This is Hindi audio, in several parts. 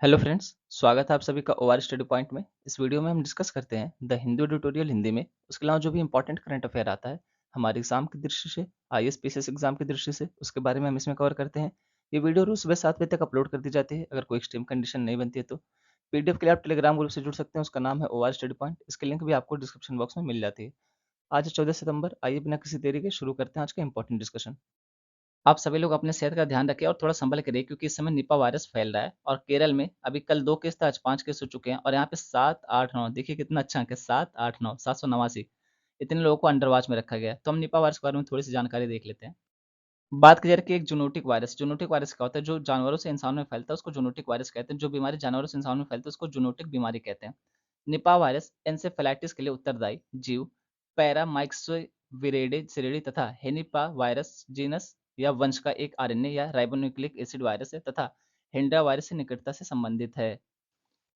हेलो फ्रेंड्स, स्वागत है आप सभी का ओआर स्टडी पॉइंट में। इस वीडियो में हम डिस्कस करते हैं द हिंदू ट्यूटोरियल हिंदी में। उसके अलावा जो भी इंपॉर्टेंट करंट अफेयर आता है हमारे एग्जाम की दृष्टि से, आईएएस पीसीएस एग्जाम की दृष्टि से, उसके बारे में हम इसमें कवर करते हैं। ये वीडियो रोज सुबह 7 बजे तक अपलोड कर दी जाती है। अगर कोई एक्सट्रीम कंडीशन नहीं बनती है तो पीडीएफ के लिए आप टेलीग्राम ग्रुप से जुड़ सकते हैं। उसका नाम है ओआर स्टडी पॉइंट। इसकी लिंक भी आपको डिस्क्रिप्शन बॉक्स में मिल जाती है। आज है 14 सितंबर। आइए बिना किसी देरी के शुरू करते हैं आज का इंपॉर्टेंट डिस्कशन। आप सभी लोग अपने सेहत का ध्यान रखें और थोड़ा संभल के रहिए, क्योंकि इस समय निपा वायरस फैल रहा है। और केरल में अभी कल 2 केस था, आज 5 केस हो चुके हैं। और यहाँ पे 7, 8, 9, देखिए कितना अच्छा अंक है, 7, 8, 9, 789 इतने लोगों को अंडर वॉच में रखा गया है। तो हम निपा वायरस के बारे में थोड़ी सी जानकारी देख लेते हैं। बात की जा रही है कि एक जूनोटिक वायरस क्या होता है, जो जानवरों से इंसानों में फैलता है उसको जूनोटिक वायरस कहते हैं। जो बीमारी जानवरों से इंसानों में फैलती है उसको जूनोटिक बीमारी कहते हैं। निपा वायरस एन्सेफेलाइटिस के लिए उत्तरदायी जीव पैरामाइक्सोविरेडे सिरिडी तथा हेनिपा वायरस जीनस या वंश का एक आरएनए या राइबोन्यूक्लिक एसिड वायरस है तथा हेंड्रा वायरस से निकटता से संबंधित है।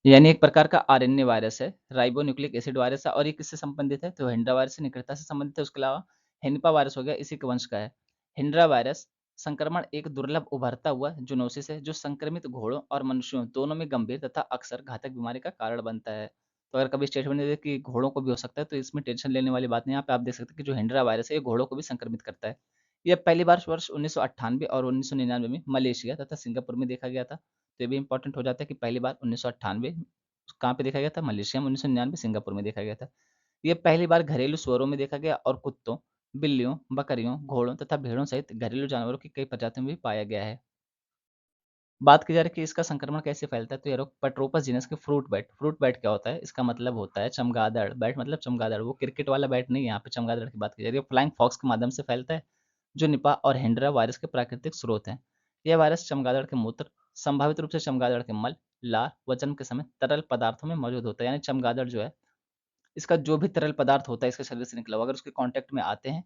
यानी एक प्रकार का आरएनए वायरस है, राइबोन्यूक्लिक एसिड वायरस है। और ये किससे संबंधित है? तो हिंड्रा वायरस से निकटता से संबंधित है। उसके अलावा हेनिपा वायरस हो गया, इसी के वंश का है। हिंड्रा वायरस संक्रमण एक दुर्लभ उभरता हुआ जूनोसिस है जो संक्रमित घोड़ों और मनुष्यों दोनों में गंभीर तथा अक्सर घातक बीमारी का कारण बनता है। तो अगर कभी स्टेटमेंट दे दे कि घोड़ों को भी हो सकता है, तो इसमें टेंशन लेने वाली बात नहीं है। यहाँ पे आप देख सकते हैं कि जो हिंड्रा वायरस है ये घोड़ों को भी संक्रमित करता है। यह पहली बार वर्ष 1998 और 1999 में मलेशिया तथा सिंगापुर में देखा गया था। तो ये भी इंपॉर्टेंट हो जाता है कि पहली बार 1998 कहाँ पे देखा गया था? मलेशिया में। 1999 सिंगापुर में देखा गया था। ये पहली बार घरेलू सूअरों में देखा गया और कुत्तों, बिल्लियों, बकरियों, घोड़ों तथा भेड़ों सहित घरेलू जानवरों की कई प्रजातियों में भी पाया गया है। बात की जा रही है कि इसका संक्रमण कैसे फैलता है, तो ये रोग पट्रोपस जीनस के फ्रूट बैट क्या होता है? इसका मतलब होता है चमगादड़। बैट मतलब चमगादड़, वो क्रिकेट वाला बैट नहीं है, यहाँ पे चमगादड़ की बात की जा रही है। फ्लाइंग फॉक्स के माध्यम से फैलता है, जो निपा और हेंड्रा वायरस के प्राकृतिक स्रोत हैं। यह वायरस चमगादड़ के मूत्र, संभावित रूप से चमगादड़ के मल, लार व जन्म के समय तरल पदार्थों में मौजूद होता है। यानी चमगादड़ जो है, इसका जो भी तरल पदार्थ होता है इसके शरीर से निकला हुआ, अगर उसके कांटेक्ट में आते हैं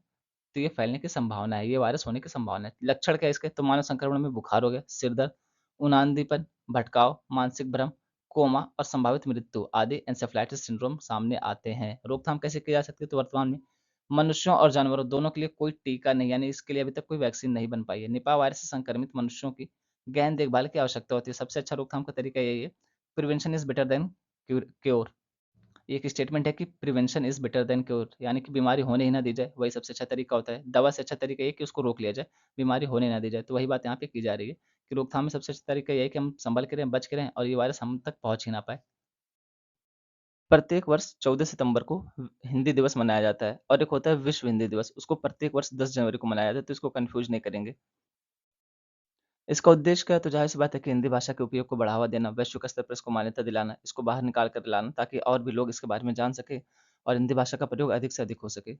तो ये फैलने की संभावना है, ये वायरस होने की संभावना है। लक्षण क्या है इसके? तो मानव संक्रमण में बुखार हो गया, सिर दर्द, ऊनांदीपन, भटकाव, मानसिक भ्रम, कोमा और संभावित मृत्यु आदि एन्सेफेलाइटिस सिंड्रोम सामने आते हैं। रोकथाम कैसे की जा सकती है? तो वर्तमान में मनुष्यों और जानवरों दोनों के लिए कोई टीका नहीं, यानी इसके लिए अभी तक कोई वैक्सीन नहीं बन पाई है। निपा वायरस से संक्रमित मनुष्यों की गहन देखभाल की आवश्यकता होती है। सबसे अच्छा रोकथाम का तरीका यही है, prevention is better than cure. ये एक स्टेटमेंट है कि prevention is better than cure, यानी कि बीमारी होने ही ना दी जाए, वही सबसे अच्छा तरीका होता है। दवा से अच्छा तरीका ये कि उसको रोक लिया जाए, बीमारी होने ना दी जाए। तो वही बात यहाँ पे की जा रही है कि रोकथाम में सबसे अच्छा तरीका ये है कि हम संभल के रहें, बच के रहें और ये वायरस हम तक पहुंच ही ना पाए। प्रत्येक वर्ष 14 सितंबर को हिंदी दिवस मनाया जाता है और एक होता है विश्व हिंदी दिवस, उसको प्रत्येक वर्ष 10 जनवरी को मनाया जाता है। तो इसको कंफ्यूज नहीं करेंगे। इसका उद्देश्य क्या है? तो ज़ाहिर-सी बात है कि हिंदी भाषा के उपयोग को बढ़ावा देना, वैश्विक स्तर पर इसको मान्यता दिलाना, इसको बाहर निकाल कर लाना, ताकि और भी लोग इसके बारे में जान सकें और हिंदी भाषा का प्रयोग अधिक से अधिक हो सके।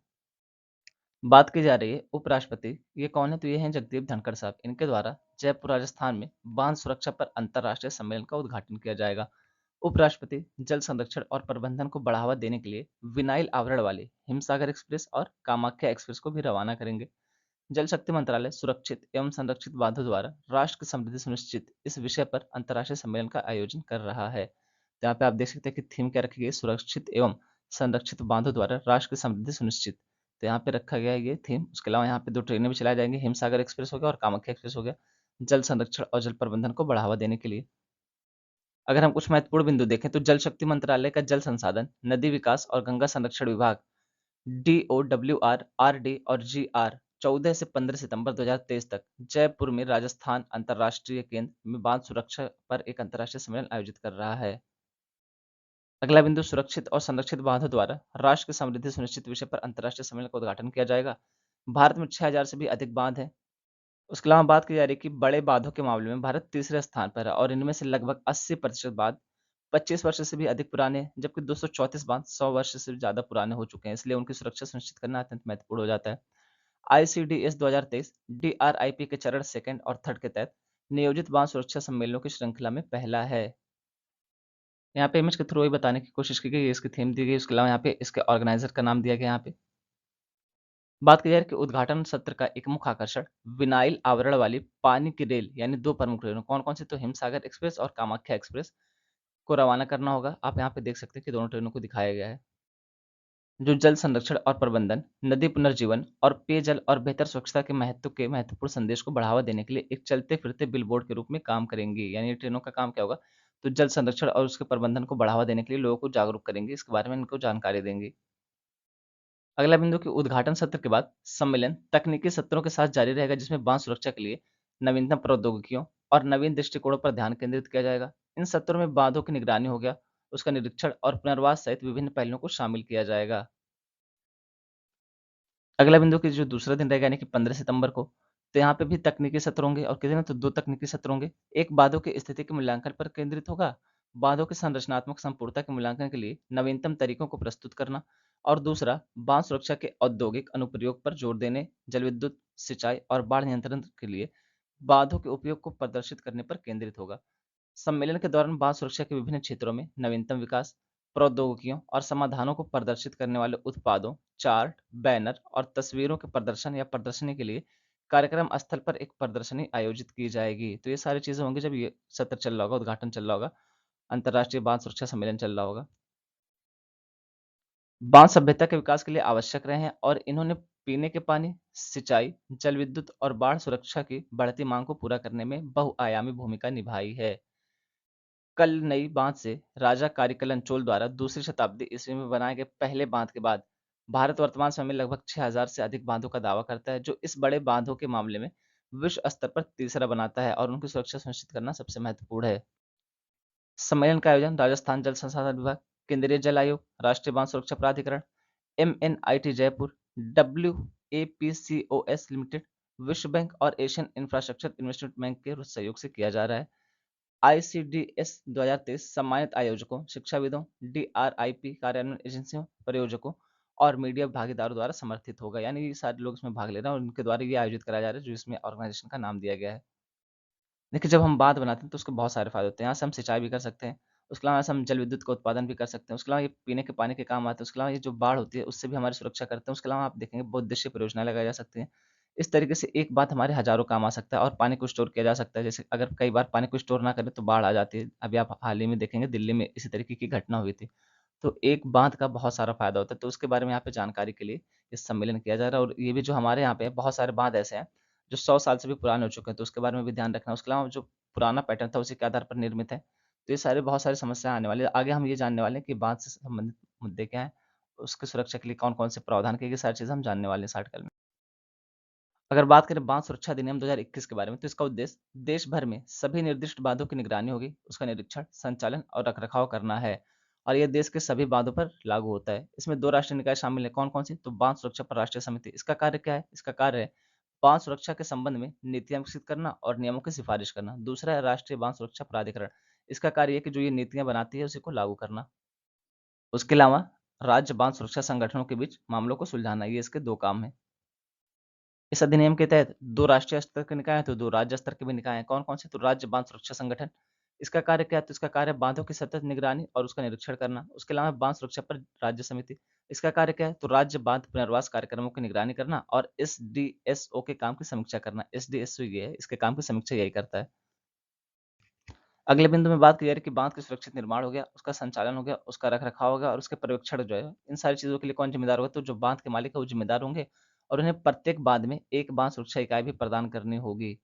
बात की जा रही है उपराष्ट्रपति, ये कौन है? तो ये हैं जगदीप धनखड़ साहब। इनके द्वारा जयपुर राजस्थान में बांध सुरक्षा पर अंतर्राष्ट्रीय सम्मेलन का उद्घाटन किया जाएगा। उपराष्ट्रपति जल संरक्षण और प्रबंधन को बढ़ावा देने के लिए विनाइल आवरण वाली हिमसागर एक्सप्रेस और कामाख्या एक्सप्रेस को भी रवाना करेंगे। जल शक्ति मंत्रालय सुरक्षित एवं संरक्षित बांधों द्वारा राष्ट्र की समृद्धि सुनिश्चित, इस विषय पर अंतर्राष्ट्रीय सम्मेलन का आयोजन कर रहा है। तो यहाँ पे आप देख सकते हैं कि थीम क्या रखी गई? सुरक्षित एवं संरक्षित बांधों द्वारा राष्ट्र की समृद्धि सुनिश्चित। तो यहाँ पे रखा गया है ये थीम। उसके अलावा यहाँ पे 2 ट्रेनें भी चलाई जाएंगी, हिमसागर एक्सप्रेस हो गया और कामाख्या एक्सप्रेस हो गया, जल संरक्षण और जल प्रबंधन को बढ़ावा देने के लिए। अगर हम कुछ महत्वपूर्ण बिंदु देखें तो जल शक्ति मंत्रालय का जल संसाधन, नदी विकास और गंगा संरक्षण विभाग DOWR, RD और GR 14 से 15 सितंबर 2023 तक जयपुर में राजस्थान अंतर्राष्ट्रीय केंद्र में बांध सुरक्षा पर एक अंतर्राष्ट्रीय सम्मेलन आयोजित कर रहा है। अगला बिंदु, सुरक्षित और संरक्षित बांधों द्वारा राष्ट्र की समृद्धि सुनिश्चित विषय पर अंतर्राष्ट्रीय सम्मेलन का उद्घाटन किया जाएगा। भारत में 6000 से भी अधिक बांध हैं। उसके अलावा बात की जा रही है कि बड़े बांधों के मामले में भारत तीसरे स्थान पर है और इनमें से लगभग 80% बांध 25 वर्ष से भी अधिक पुराने हैं, जबकि 234 बांध 100 वर्ष से भी ज्यादा पुराने हो चुके हैं। इसलिए उनकी सुरक्षा सुनिश्चित करना अत्यंत महत्वपूर्ण हो जाता है। ICDS 2023 DRIP के चरण सेकंड और थर्ड के तहत नियोजित बांध सुरक्षा सम्मेलनों की श्रृंखला में पहला है। यहाँ पे इमेज के थ्रू ही बताने की कोशिश की गई है, इसकी थीम दी गई। उसके अलावा यहाँ पे इसके ऑर्गेनाइजर का नाम दिया गया। यहाँ पे बात की जाए कि उद्घाटन सत्र का एक मुख्य आकर्षण विनाइल आवरण वाली पानी की रेल, यानी 2 प्रमुख ट्रेनों, कौन-कौन सी? तो हिमसागर एक्सप्रेस और कामाख्या एक्सप्रेस को रवाना करना होगा। आप यहाँ पे देख सकते हैं कि दोनों ट्रेनों को दिखाया गया है, जो जल संरक्षण और प्रबंधन, नदी पुनर्जीवन और पेयजल और बेहतर स्वच्छता के महत्वपूर्ण संदेश को बढ़ावा देने के लिए एक चलते-फिरते बिलबोर्ड के रूप में काम करेंगी। यानी ट्रेनों का काम क्या होगा? तो जल संरक्षण और उसके प्रबंधन को बढ़ावा देने के लिए लोगों को जागरूक करेंगी, इसके बारे में इनको जानकारी देंगी। अगला बिंदु कि उद्घाटन सत्र के बाद सम्मेलन तकनीकी सत्रों के साथ जारी रहेगा, जिसमें बांध सुरक्षा के लिए नवीनतम प्रौद्योगिकियों और नवीन दृष्टिकोणों पर ध्यान केंद्रित किया जाएगा। इन सत्रों में बांधों की निगरानी हो गया, उसका निरीक्षण और पुनर्वास सहित विभिन्न पहलुओं को शामिल किया जाएगा। अगला बिंदु कि जो दूसरा दिन रहेगा यानी कि 15 सितंबर को, तो यहाँ पे भी तकनीकी सत्र होंगे और कितने तो 2 तकनीकी सत्र होंगे। एक बांधों की स्थिति के मूल्यांकन पर केंद्रित होगा, बांधों की संरचनात्मक संपूर्णता के मूल्यांकन के लिए नवीनतम तरीकों को प्रस्तुत करना, और दूसरा बांध सुरक्षा के औद्योगिक अनुप्रयोग पर जोर देने, जल विद्युत, सिंचाई और बाढ़ नियंत्रण के लिए बांधों के उपयोग को प्रदर्शित करने पर केंद्रित होगा। सम्मेलन के दौरान बांध सुरक्षा के विभिन्न क्षेत्रों में नवीनतम विकास, प्रौद्योगिकियों और समाधानों को प्रदर्शित करने वाले उत्पादों, चार्ट, बैनर और तस्वीरों के प्रदर्शन या प्रदर्शनी के लिए कार्यक्रम स्थल पर एक प्रदर्शनी आयोजित की जाएगी। तो ये सारी चीजें होंगी जब ये सत्र चल रहा होगा, उद्घाटन चल रहा होगा, अंतर्राष्ट्रीय बांध सुरक्षा सम्मेलन चल रहा होगा। बांध सभ्यता के विकास के लिए आवश्यक रहे हैं और इन्होंने पीने के पानी, सिंचाई, जल विद्युत और बाढ़ सुरक्षा की बढ़ती मांग को पूरा करने में बहुआयामी भूमिका निभाई है। कल नई बांध से राजा कारिकलन चोल द्वारा दूसरी शताब्दी ईस्वी में बनाए गए पहले बांध के बाद भारत वर्तमान समय में लगभग 6000 से अधिक बांधों का दावा करता है, जो इस बड़े बांधों के मामले में विश्व स्तर पर तीसरा बनाता है और उनकी सुरक्षा सुनिश्चित करना सबसे महत्वपूर्ण है। सम्मेलन का आयोजन राजस्थान जल संसाधन विभाग, केंद्रीय जल आयोग, राष्ट्रीय बांध सुरक्षा प्राधिकरण, MNIT जयपुर, WAPCOS लिमिटेड, विश्व बैंक और एशियन इंफ्रास्ट्रक्चर इन्वेस्टमेंट बैंक के सहयोग से किया जा रहा है। ICDS 2023 सम्मानित आयोजकों, शिक्षाविदों, DRIP कार्यान्वयन एजेंसियों, प्रयोजकों और मीडिया भागीदारों द्वारा समर्थित होगा। यानी ये सारे लोग इसमें भाग ले रहे हैं और उनके द्वारा ये आयोजित कराया जा रहा है, जो इसमें ऑर्गेनाइजेशन का नाम दिया गया है। देखिए, जब हम बाँध बनाते हैं तो उसके बहुत सारे फ़ायदे होते हैं। यहाँ से हम सिंचाई भी कर सकते हैं, उसके अलावा से हम जल विद्युत का उत्पादन भी कर सकते हैं, उसके अलावा ये पीने के पानी के काम आते हैं, उसके अलावा ये जो बाढ़ होती है उससे भी हमारी सुरक्षा करते हैं, उसके अलावा आप देखेंगे बहुउद्देशीय परियोजनाएँ लगाई जा सकती हैं। इस तरीके से एक बात हमारे हज़ारों काम आ सकता है और पानी को स्टोर किया जा सकता है। जैसे अगर कई बार पानी को स्टोर ना करें तो बाढ़ आ जाती है। अभी आप हाल ही में देखेंगे दिल्ली में इसी तरीके की घटना हुई थी। तो एक बाँध का बहुत सारा फ़ायदा होता है, तो उसके बारे में यहाँ पे जानकारी के लिए ये सम्मेलन किया जा रहा है और ये भी जो हमारे यहाँ पे है बहुत सारे बाँध ऐसे हैं, जो 100 साल से भी पुराने हो चुके हैं, तो उसके बारे में भी ध्यान रखना है। उसके अलावा जो पुराना पैटर्न था उसी के आधार पर निर्मित है। तो ये सारे बहुत सारी समस्याएँ आने वाली है। आगे हम ये जानने वाले हैं कि बाँध से संबंधित मुद्दे क्या हैं, उसकी सुरक्षा के लिए कौन-कौन से प्रावधान किए गए, ये सारी चीज़ें हम जानने वाले हैं इस आर्टिकल में। अगर बात करें बांध सुरक्षा अधिनियम 2021 के बारे में, तो इसका उद्देश्य देश भर में सभी निर्दिष्ट बांधों की निगरानी होगी, उसका निरीक्षण, संचालन और रखरखाव करना है और यह देश के सभी बांधों पर लागू होता है। इसमें 2 राष्ट्रीय निकाय शामिल हैं, कौन-कौन सी? तो बांध सुरक्षा पर राष्ट्रीय समिति। इसका कार्य क्या है? इसका कार्य है बांध सुरक्षा के संबंध में नीतियाँ विकसित करना और नियमों की सिफारिश करना। दूसरा है राष्ट्रीय बांध सुरक्षा प्राधिकरण। इसका कार्य है कि जो ये नीतियाँ बनाती है, उसी को लागू करना। उसके अलावा राज्य बांध सुरक्षा संगठनों के बीच मामलों को सुलझाना, ये इसके 2 काम हैं। इस अधिनियम के तहत 2 राष्ट्रीय स्तर के निकाय हैं, तो 2 राज्य स्तर के भी निकाय हैं। कौन-कौन से? तो राज्य बांध सुरक्षा संगठन। इसका कार्य क्या है? तो इसका कार्य है बांधों की सतत निगरानी और उसका निरीक्षण करना। उसके अलावा बांध सुरक्षा पर राज्य समिति। इसका कार्य क्या है? तो राज्य बांध पुनर्वास कार्यक्रमों की निगरानी करना और एसडीएसओ के काम की समीक्षा करना। एसडीएसओ ये है, इसके काम की समीक्षा यही करता है। अगले बिंदु में बात की जा रही है कि बांध के सुरक्षित निर्माण हो गया, उसका संचालन हो गया, उसका रखरखाव हो गया और उसके पर्यवेक्षण जो है, इन सारी चीज़ों के लिए कौन ज़िम्मेदार होगा? तो जो बांध के मालिक है वो ज़िम्मेदार होंगे और उन्हें प्रत्येक बांध में एक बांध सुरक्षा इकाई भी प्रदान करनी होगी।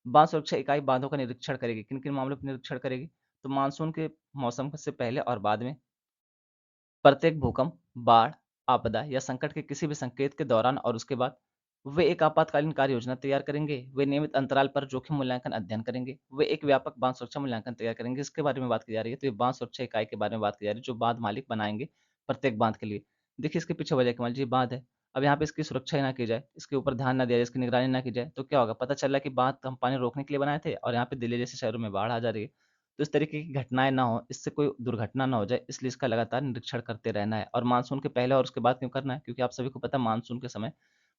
बांध सुरक्षा इकाई बांधों का निरीक्षण करेगी, किन-किन मामलों पर निरीक्षण करेगी? तो मानसून के मौसम से पहले और बाद में, प्रत्येक भूकंप, बाढ़, आपदा या संकट के किसी भी संकेत के दौरान और उसके बाद वे एक आपातकालीन कार्य योजना तैयार करेंगे। वे नियमित अंतराल पर जोखिम मूल्यांकन अध्ययन करेंगे। वे एक व्यापक बांध सुरक्षा मूल्यांकन तैयार करेंगे। इसके बारे में बात की जा रही है। तो ये बांध सुरक्षा इकाई के बारे में बात की जा रही है, जो बांध मालिक बनाएँगे प्रत्येक बांध के लिए। देखिए इसके पीछे वजह क्या, मान लीजिए बांध है, अब यहाँ पे इसकी सुरक्षा ही ना की जाए, इसके ऊपर ध्यान ना दिया जाए, इसकी निगरानी ना की जाए, तो क्या होगा? पता चला कि बांध हम पानी रोकने के लिए बनाए थे और यहाँ पे दिल्ली जैसे शहरों में बाढ़ आ जा रही है। तो इस तरीके की घटनाएँ ना हो, इससे कोई दुर्घटना ना हो जाए, इसलिए इसका लगातार निरीक्षण करते रहना है और मानसून के पहले और उसके बाद क्यों करना है? क्योंकि आप सभी को पता है मानसून के समय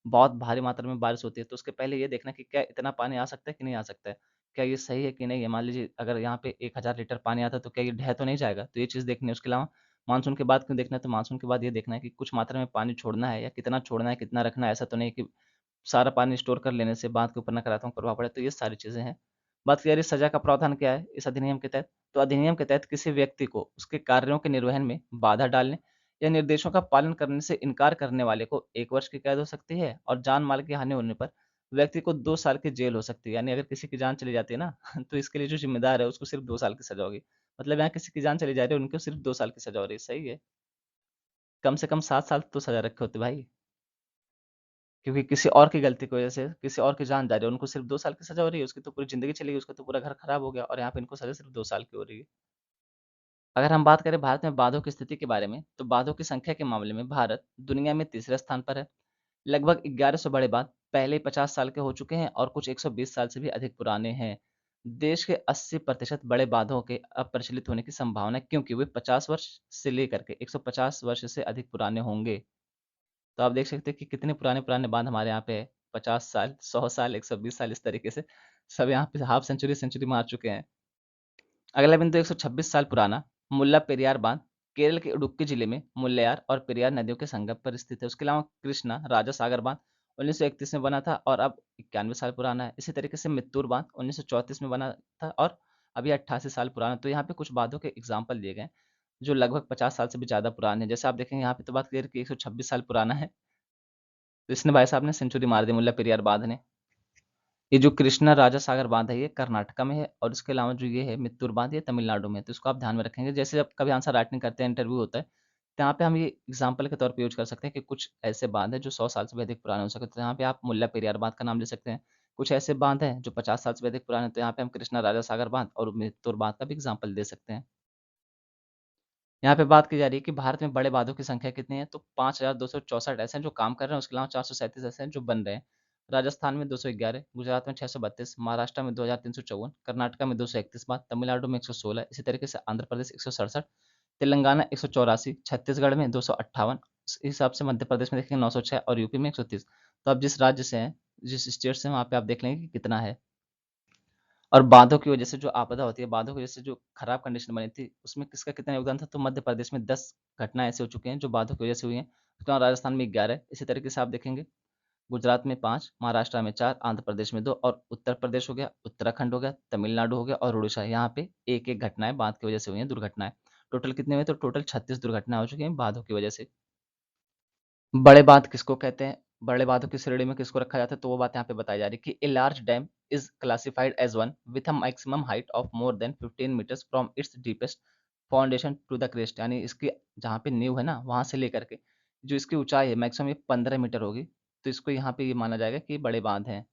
बहुत भारी मात्रा में बारिश होती है, तो उसके पहले ये देखना कि क्या इतना पानी आ सकता है कि नहीं आ सकता है? क्या ये सही है कि नहीं है? मान लीजिए अगर यहाँ पे 1000 लीटर पानी आता है, तो क्या ये ढह तो नहीं जाएगा? तो ये चीज़ देखनी है। उसके अलावा मानसून के बाद क्यों देखना है? तो मानसून के बाद ये देखना है कि कुछ मात्रा में पानी छोड़ना है या कितना छोड़ना है, कितना रखना है? ऐसा तो नहीं कि सारा पानी स्टोर कर लेने से बाँध के ऊपर नकारात्मक प्रभाव पड़े, तो ये सारी चीज़ें हैं। बात की जा रही है सज़ा का प्रावधान क्या है इस अधिनियम के तहत? तो अधिनियम के तहत किसी व्यक्ति को उसके कार्यों के निर्वहन में बाधा डालने या निर्देशों का पालन करने से इनकार करने वाले को 1 वर्ष की कैद हो सकती है और जान-माल की हानि होने पर व्यक्ति को 2 साल की जेल हो सकती है। यानी अगर किसी की जान चली जाती है ना, तो इसके लिए जो ज़िम्मेदार है उसको सिर्फ़ 2 साल की सज़ा होगी। मतलब यहाँ किसी की जान चली जा रही है, उनको सिर्फ़ 2 साल की सज़ा हो रही है, सही है। कम से कम 7 साल तो सज़ा रखे होते भाई, क्योंकि किसी और की गलती की वज़ह से किसी और की जान जा रही है, उनको सिर्फ़ 2 साल की सज़ा हो रही है, उसकी तो पूरी ज़िंदगी चली गई, उसका तो पूरा घर खराब हो गया और यहाँ पे इनको सज़ा सिर्फ़ 2 साल की हो रही है। अगर हम बात करें भारत में बाघों की स्थिति के बारे में, तो बाघों की संख्या के मामले में भारत दुनिया में तीसरे स्थान पर है। लगभग 1100 बड़े बांध पहले ही 50 साल के हो चुके हैं और कुछ 120 साल से भी अधिक पुराने हैं। देश के 80% बड़े बांधों के अप्रचलित होने की संभावना है क्योंकि वे 50 वर्ष से लेकर के 150 वर्ष से अधिक पुराने होंगे। तो आप देख सकते हैं कि कितने पुराने-पुराने बांध हमारे यहाँ पे है। 50 साल, 100 साल, 120 साल इस तरीके से सब यहाँ पे हाफ सेंचुरी, सेंचुरी मार चुके हैं। अगला बिंदु 126 साल पुराना मुल्ला पेरियार बांध केरल के इडुक्की जिले में मुल्लयार और पेरियार नदियों के संगम पर स्थित है। उसके अलावा कृष्णा राजा सागर बांध 1931 में बना था और अब 91 साल पुराना है। इसी तरीके से मित्तूर बांध 1934 में बना था और अभी 88 साल पुराना है। तो यहाँ पे कुछ बांधों के एग्जाम्पल दिए गए हैं जो लगभग 50 साल से भी ज़्यादा पुराने हैं। जैसे आप देखेंगे यहाँ पे तो बात क्लियर कि 126 साल पुराना है, तो इसने भाई साहब ने सेंचुरी मार दी मुल्ला पेरियार बांध ने। ये जो कृष्णा राजा सागर बांध है ये कर्नाटका में है और इसके अलावा जो ये है मित्तूर बांध ये तमिलनाडु में है। तो इसको आप ध्यान में रखेंगे। जैसे जब कभी आंसर राइटिंग करते हैं, इंटरव्यू होता है, तो यहाँ पे हम ये एग्जाम्पल के तौर पे यूज कर सकते हैं कि कुछ ऐसे बांध हैं जो 100 साल से भी अधिक पुराने हो सकते हैं। तो यहाँ पे आप मुल्ला पेरियार बांध का नाम ले सकते हैं। कुछ ऐसे बांध हैं जो 50 साल से भी अधिक पुराने हैं, तो यहाँ पे हम कृष्णा राजा सागर बांध और मित्तूर बांध का भी एग्जाम्पल दे सकते हैं। यहाँ पे बात की जा रही है कि भारत में बड़े बाँधों की संख्या कितनी है, तो 5264 ऐसे हैं जो काम कर रहे हैं, उसके अलावा 437 ऐसे हैं जो बन रहे हैं। राजस्थान में 211, गुजरात में 632, महाराष्ट्र में 2354, कर्नाटक में 231 बार, तमिलनाडु में 116, इसी तरीके से आंध्र प्रदेश 167, तेलंगाना 184, छत्तीसगढ़ में 258, इस हिसाब से मध्य प्रदेश में देखेंगे 906 और यूपी में 130। तो आप जिस राज्य से हैं, जिस स्टेट से हैं, वहाँ पे आप देख लेंगे कि कितना है। और बाँधों की वजह से जो आपदा होती है, बाँधों की वजह से जो खराब कंडीशन बनी थी, उसमें किसका कितना योगदान था? तो मध्य प्रदेश में 10 घटनाएँ ऐसी हो चुकी हैं, जो बाँधों की वजह से हुई हैं। उसके बाद राजस्थान में 11, इसी तरीके से आप देखेंगे, गुजरात में 5, महाराष्ट्र में 4, आंध्र प्रदेश में 2 और उत्तर प्रदेश हो गया, उत्तराखंड हो गया, तमिलनाडु हो गया और उड़ीसा, यहाँ पे 1-1 घटनाएँ बाँध की वजह से हुई हैं, दुर्घटनाएँ। टोटल कितने हुए? तो टोटल 36 दुर्घटनाएँ हो चुकी हैं बाँधों की वजह से। बड़े बाँध किसको कहते हैं? बड़े बाँधों की श्रेणी में किसको रखा जाता है? तो वो बात यहाँ पे बताई जा रही है कि a large dam is classified as one with a maximum height of more than 15 metres from its deepest foundation to the crest, यानी इसकी जहाँ पे नींव है ना, वहाँ से लेकर के जो इसकी ऊँचाई है मैक्सिमम ये 15 मीटर होगी। तो इसको यहाँ पे ये माना जाएगा कि ये बड़े बाँध हैं।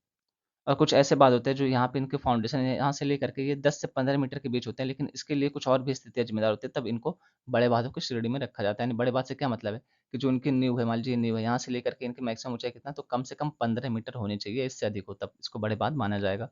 और कुछ ऐसे बाँध होते हैं जो यहाँ पे इनके फाउंडेशन है, यहाँ से लेकर के ये 10 से 15 मीटर के बीच होते हैं, लेकिन इसके लिए कुछ और भी स्थितियाँ ज़िम्मेदार होती हैं, तब इनको बड़े बाँधों की श्रेणी में रखा जाता है। यानी बड़े बाँध से क्या मतलब है कि जो उनकी नींव है, मान लीजिए नींव है, यहाँ से लेकर के इनकी मैक्सिमम ऊँचाई कितना, तो कम से कम 15 मीटर होनी चाहिए, इससे अधिक हो तब इसको बड़े बाँध माना जाएगा।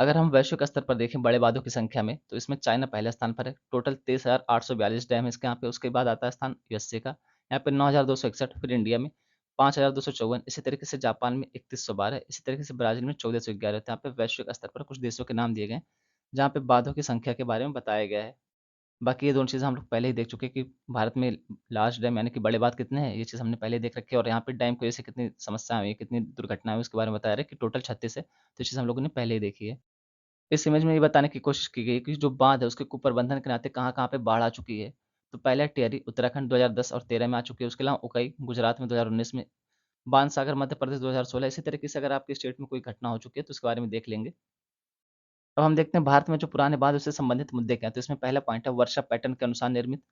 अगर हम वैश्विक स्तर पर देखें बड़े बाँधों की संख्या में, तो इसमें चाइना पहले स्थान पर है, टोटल 23,842 डैम है इसके यहाँ पे। उसके बाद आता है स्थान यूएसए का, यहाँ पे 9,261, फिर इंडिया में 5,254, इसी तरीके से जापान में 3,112, इसी तरीके से ब्राज़ील में 1,411। तो यहाँ पे वैश्विक स्तर पर कुछ देशों के नाम दिए गए हैं, जहाँ पे बाँधों की संख्या के बारे में बताया गया है। बाकी ये दोनों चीज़ें हम लोग पहले ही देख चुके हैं कि भारत में लार्ज डैम यानी कि बड़े बाँध कितने हैं, ये चीज़ हमने पहले ही देख रखी है और यहाँ पे डैम की वजह से कितनी समस्याएँ हुई हैं, कितनी दुर्घटनाएँ हुई, उसके बारे में बताया रहा है कि टोटल 36 है, तो ये चीज़ हम लोगों ने पहले ही देखी है। इस इमेज में ये बताने की कोशिश की गई है कि जो बाँध है उसके कुप्रबंधन के नाते कहाँ-कहाँ पे बाढ़ आ चुकी है। तो पहला टिहरी उत्तराखंड 2010 और 13 में आ चुकी है, उसके अलावा उकाई गुजरात में 2019 में, बाणसागर मध्य प्रदेश 2016। इसी तरीके से अगर आपके स्टेट में कोई घटना हो चुकी है तो उसके बारे में देख लेंगे। अब हम देखते हैं भारत में जो पुराने बाँध उससे संबंधित मुद्दे क्या हैं, तो इसमें पहला पॉइंट है वर्षा पैटर्न के अनुसार निर्मित।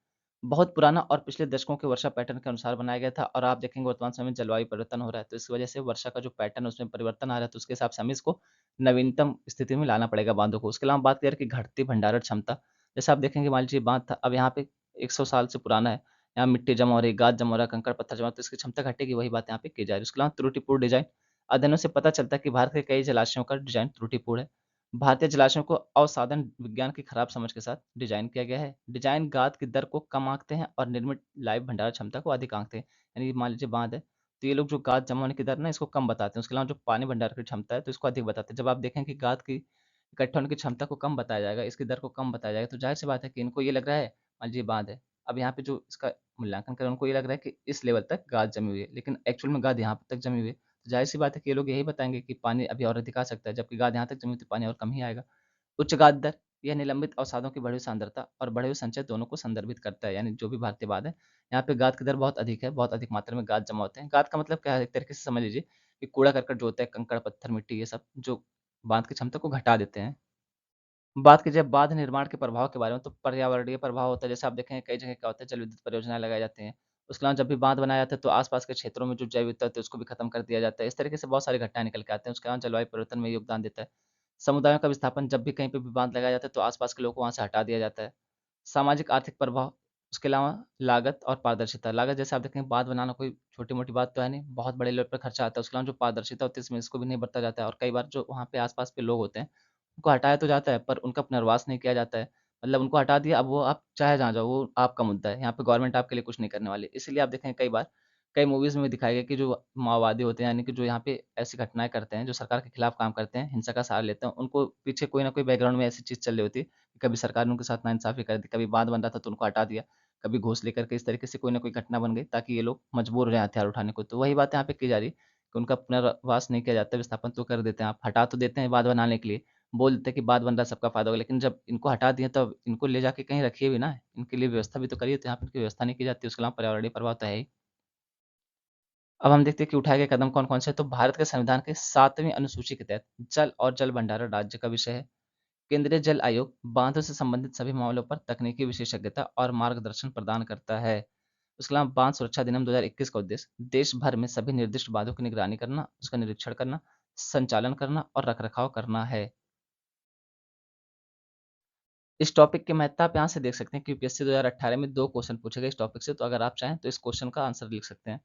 बहुत पुराना और पिछले दशकों के वर्षा पैटर्न के अनुसार बनाया गया था और आप देखेंगे वर्तमान समय में जलवायु परिवर्तन हो रहा है, तो इस वजह से वर्षा का जो पैटर्न है उसमें परिवर्तन आ रहा है, तो उसके हिसाब से हमें इसको नवीनतम स्थिति में लाना पड़ेगा बाँधों को। उसके अलावा बात करें कि घटती भंडारण क्षमता, जैसे आप देखेंगे मान लीजिए बाँध था, अब यहाँ पे 100 साल से पुराना है, यहाँ मिट्टी जमा हो रही है, गाद जमा हो रहा है, कंकड़ पत्थर जमा, तो इसकी क्षमता घटेगी, वही बात यहाँ पे की जा रही है। उसके अलावा त्रुटिपूर्ण डिज़ाइन, अध्ययनों से पता चलता है कि भारत के कई जलाशयों का डिज़ाइन त्रुटिपूर्ण है। भारतीय जलाशयों को अवसाधन विज्ञान की खराब समझ के साथ डिजाइन किया गया है। डिजाइन गाद की दर को कम आंकते हैं और निर्मित लाइव भंडारण क्षमता को अधिक आंकते हैं। यानी मान लीजिए बांध है, तो ये लोग जो गाद जमा होने की दर ना इसको कम बताते हैं। उसके अलावा जो पानी भंडारण की क्षमता है तो इसको अधिक बताते हैं। जब आप देखें कि गाद की इकट्ठा होने की क्षमता को कम बताया जाएगा, इसकी दर को कम बताया जाएगा, तो जाहिर सी बात है कि इनको ये लग रहा है, मान लीजिए बांध है। अब यहाँ पे जो इसका मूल्यांकन करें उनको ये लग रहा है कि इस लेवल तक गाद जमी हुई है, लेकिन एक्चुअल में गाद यहाँ तक जमी हुई है। तो जाहिर-सी बात है कि ये लोग यही बताएँगे कि पानी अभी और अधिक आ सकता है, जबकि गाद यहाँ तक जमी हुई तो पानी और कम ही आएगा। उच्च गाद दर, यह निलंबित अवसादों की बढ़ी हुई सांद्रता और बढ़े हुए संचय दोनों को संदर्भित करता है, यानी जो भी भारतीय बाँध है, यहाँ पे गाद की दर बहुत अधिक है, बहुत अधिक मात्रा में गाद जमा होते हैं। गाद का मतलब क्या है? एक तरीके से समझ लीजिए कि कूड़ा-करकट जो होता है, कंकड़, पत्थर, मिट्टी ये सब जो बाँध की क्षमता को घटा देते हैं। बात की जाए बाँध निर्माण के प्रभाव के बारे में, तो पर्यावरणीय प्रभाव होता है। जैसे आप देखेंगे कई जगह क्या होता है, जल विद्युत परियोजनाएँ लगाई जाती हैं। उसके अलावा जब भी बाँध बनाया जाता है तो आस-पास के क्षेत्रों में जो जैव विविधता होती है उसको भी खत्म कर दिया जाता है। इस तरीके से बहुत सारी घटनाएँ निकल के आते हैं। उसके अलावा जलवायु परिवर्तन में योगदान देता है। समुदायों का विस्थापन, जब भी कहीं पे भी बाँध लगाया जाता है तो आस-पास के लोगों को वहाँ से हटा दिया जाता है। सामाजिक आर्थिक प्रभाव, उसके अलावा लागत और पारदर्शिता। लागत जैसे आप देखेंगे बाँध बनाना कोई छोटी-मोटी बात तो है नहीं, बहुत बड़े लेवल पे खर्चा आता है। उसके अलावा जो पारदर्शिता होती है इसमें इसको भी नहीं बरता जाता है और कई बार जो वहाँ पे आस-पास के लोग होते हैं, उनको हटाया तो जाता है पर उनका पुनर्वास नहीं किया जाता है। मतलब उनको हटा दिया, अब वो आप चाहे जहाँ जाओ, वो आपका मुद्दा है। यहाँ पे गवर्नमेंट आपके लिए कुछ नहीं करने वाली। इसीलिए आप देखेंगे कई बार, कई मूवीज़ में भी दिखाया गया कि जो माओवादी होते हैं, यानी कि जो यहाँ पे ऐसी घटनाएँ करते हैं, जो सरकार के खिलाफ काम करते हैं, हिंसा का सहारा लेते हैं, उनको पीछे कोई न कोई बैकग्राउंड में ऐसी चीज़ चल रही होती है, कि कभी सरकार ने उनके साथ नाइंसाफ़ी कर दी, कभी बाँध बन रहा था तो उनको हटा दिया, कभी घूस लेकर के इस तरीके से कोई न कोई घटना बन गई, ताकि ये लोग मजबूर हो जाएँ हथियार उठाने को। तो वही बात यहाँ पे की जा रही है कि उनका पुनर्वास नहीं किया जाता, विस्थापन तो कर देते हैं आप, हटा तो देते हैं बाँध बनाने के लिए, बोल देते हैं कि बाँध बन रहा है सबका फ़ायदा होगा, लेकिन जब इनको हटा दिए तब इनको ले जाके कहीं रखिए भी ना, इनके लिए व्यवस्था भी तो करिए, तो यहाँ पे इनकी व्यवस्था नहीं की जाती, उसके अलावा पर्यावरणीय प्रभाव तो है ही। अब हम देखते हैं कि उठाए गए कदम कौन-कौन से हैं, तो भारत के संविधान के 7वीं अनुसूची के तहत जल और जल भंडारण राज्य का विषय है। केंद्रीय जल आयोग बांधों से संबंधित सभी मामलों पर तकनीकी विशेषज्ञता और मार्गदर्शन प्रदान करता है। उसके अलावा बांध सुरक्षा अधिनियम 2021 का उद्देश्य देश भर में सभी निर्दिष्ट बांधों की निगरानी करना, उसका निरीक्षण करना, संचालन करना और रखरखाव करना है। इस टॉपिक की महत्ता आप यहाँ से देख सकते हैं कि यूपीएससी 2018 में 2 क्वेश्चन पूछे गए इस टॉपिक से, तो अगर आप चाहें तो इस क्वेश्चन का आंसर लिख सकते हैं।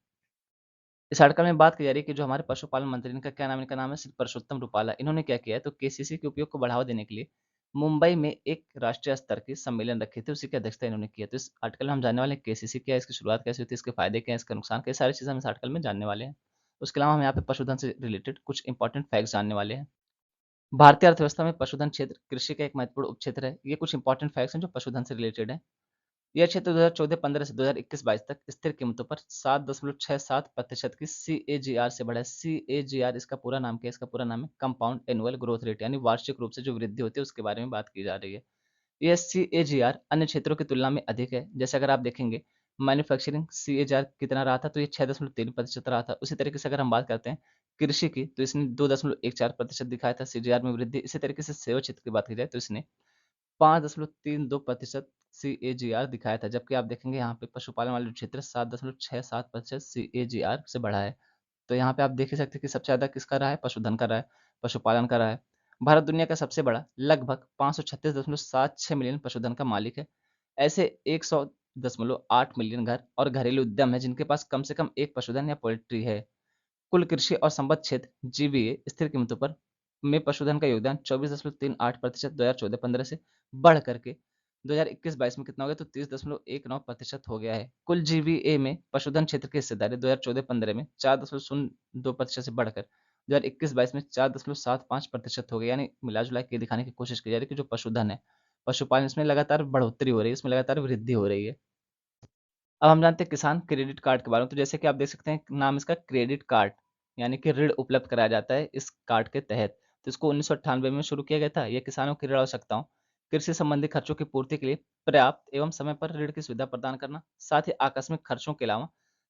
इस आर्टिकल में बात की जा रही है कि जो हमारे पशुपालन मंत्री, इनका क्या नाम है? इनका नाम है श्री परसोत्तम रुपाला। इन्होंने क्या किया है, तो केसीसी के उपयोग को बढ़ावा देने के लिए मुंबई में एक राष्ट्रीय स्तर की सम्मेलन रखे थे, उसी की अध्यक्षता इन्होंने की है। तो इस आर्टिकल में हम जानने वाले हैं केसीसी क्या है, इसकी शुरुआत कैसे होती है, इसके फायदे क्या हैं, इसका नुकसान क्या है, सारी चीज़ें हम इस आर्टिकल में जानने वाले हैं। उसके अलावा हम यहाँ पे पशुधन से रिलेटेड कुछ इंपॉर्टेंट फैक्ट्स जानने वाले हैं। भारतीय अर्थव्यवस्था में पशुधन क्षेत्र कृषि का एक महत्वपूर्ण उपक्षेत्र है। ये कुछ इंपॉर्टेंट फैक्ट्स हैं जो पशुधन से रिलेटेड है। यह क्षेत्र 2014-15 से 2021-22 तक स्थिर कीमतों पर 7.67% की सीएजीआर से बढ़ा है। सीएजीआर इसका पूरा नाम क्या है? इसका पूरा नाम है कंपाउंड एनुअल ग्रोथ रेट, यानी वार्षिक रूप से जो वृद्धि होती है उसके बारे में बात की जा रही है। ये सीएजीआर अन्य क्षेत्रों की तुलना में अधिक है। जैसे अगर आप देखेंगे मैन्युफैक्चरिंग सीएजीआर कितना रहा था, तो ये 6.3% रहा था। उसी तरीके से अगर हम बात करते हैं कृषि की, तो इसने 2.14% दिखाया था सीएजीआर में वृद्धि। इसी तरीके से सेवा क्षेत्र की बात की जाए तो इसने 5.32% सीएजीआर दिखाया था, जबकि आप देखेंगे यहाँ पे पशुपालन वाले क्षेत्र 7.67% सीएजीआर से बढ़ा है। तो यहाँ पे आप देख ही सकते हैं कि सबसे ज़्यादा किसका रहा है? पशुधन का रहा है, पशुपालन का रहा है। भारत दुनिया का सबसे बड़ा लगभग 536.76 मिलियन पशुधन का मालिक है। ऐसे 100.8 मिलियन घर और घरेलू उद्यम हैं जिनके पास कम से कम एक पशुधन या पोल्ट्री है। कुल कृषि और संबद्ध क्षेत्र जीवीए स्थिर कीमतों पर में पशुधन का योगदान 24.38% 2014-15 से बढ़ करके 2021-22 में कितना हो गया, तो 30.19% हो गया है। कुल जीवीए में पशुधन क्षेत्र की हिस्सेदारी 2014-15 में 4.02% से बढ़कर 2021-22 में 4.75% हो गया, यानी मिला जुला के दिखाने की कोशिश की जा रही है कि जो पशुधन है, पशुपालन, इसमें लगातार बढ़ोतरी हो रही है, इसमें लगातार वृद्धि हो रही है। अब हम जानते हैं किसान क्रेडिट कार्ड के बारे में। तो जैसे कि आप देख सकते हैं नाम इसका क्रेडिट कार्ड, यानी कि ऋण उपलब्ध कराया जाता है इस कार्ड के तहत। तो इसको 1998 में शुरू किया गया था। ये किसानों की ऋण आवश्यकताओं, कृषि संबंधी खर्चों की पूर्ति के लिए पर्याप्त एवं समय पर ऋण की सुविधा प्रदान करना, साथ ही आकस्मिक खर्चों के अलावा